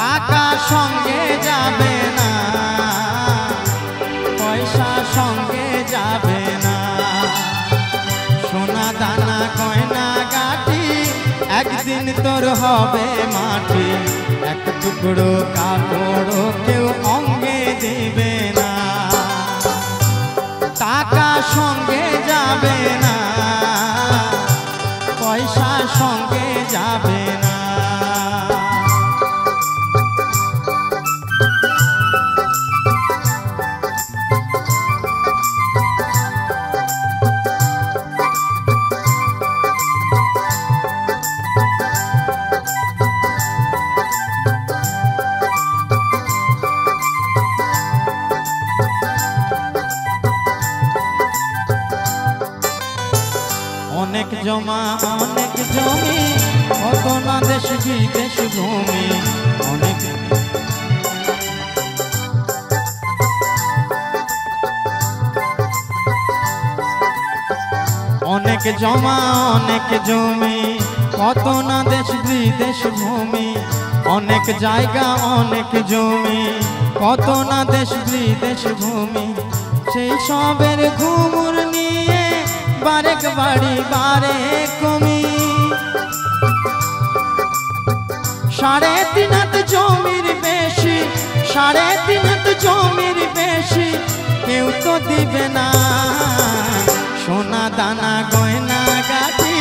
টাকা সঙ্গে যাবে না, পয়সা সঙ্গে যাবে না। সোনা দানা গয়না গাটি একদিন তোর হবে মাটি। এক টুকরো কাপড় কেউ অঙ্গে দেবে না। টাকা সঙ্গে যাবে না, পয়সা সঙ্গে যাবে না। অনেক জমা অনেক জমি, কত না দেশ বিদেশ ভূমি। অনেক অনেক জমা অনেক জমি, কত না দেশ বিদেশ ভূমি। অনেক জায়গা অনেক জমি, কত না দেশ বিদেশ ভূমি। সেই সবের ঘুমুর নিয়ে বারেক বাড়ি বারে কমি। 3.5 হাত জমির বেশি, 3.5 হাত জমির বেশি কেউ তো দিবে না। সোনা দানা গয়না গাটি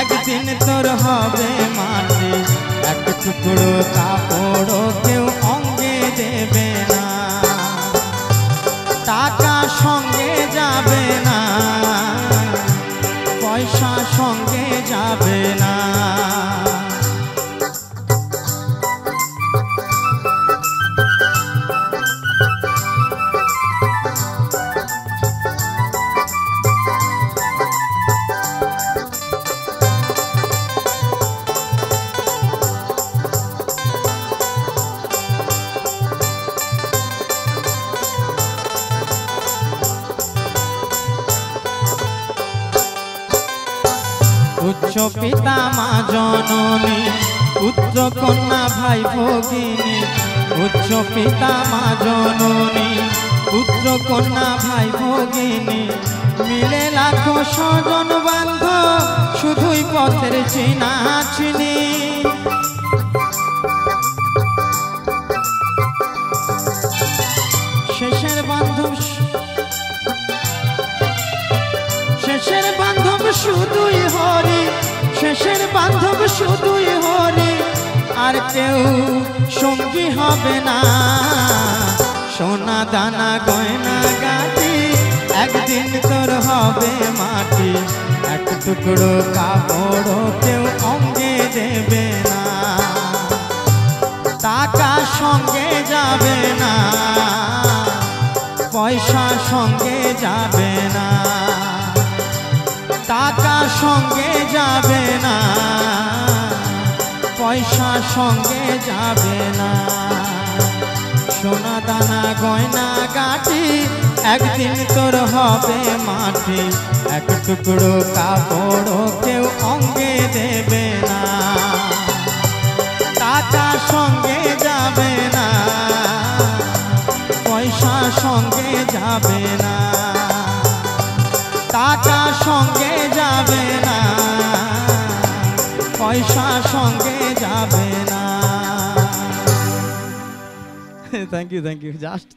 একদিন তোর হবে মাটি। এক টুকরো কাপড় কেউ অঙ্গে দেবে না। টাকা সঙ্গে যাবে না, পয়সা সঙ্গে যাবে না। উচ্চ পিতা মা জননী, পুত্র কন্যা ভাই ভগিনী। উচ্চ পিতা মা জননী, পুত্র কন্যা ভাই ভগিনী। মিলে লাখো স্বজন বান্ধব, শুধুই পথের চিনা চিনি। শেষের বান্ধব, শেষের বান্ধব শুধুই হরি। শেষের বান্ধব শুধুই হরি, আর কেউ সঙ্গী হবে না। সোনা দানা গয়না গাটি একদিন তোর হবে মাটি। এক টুকরো কাপড় কেউ অঙ্গে দেবে না। টাকা সঙ্গে যাবে না, পয়সা সঙ্গে যাবে না। টাকা সঙ্গে যাবে না, পয়সা সঙ্গে যাবে না। সোনা দানা গয়না গাটি একদিন তোর হবে মাটি। এক টুকরো কাপড় কেউ অঙ্গে দেবে না। টাকা সঙ্গে যাবে না, পয়সা সঙ্গে যাবে না। টাকা সঙ্গে যাবে না, পয়সা সঙ্গে যাবে না। Thank you, just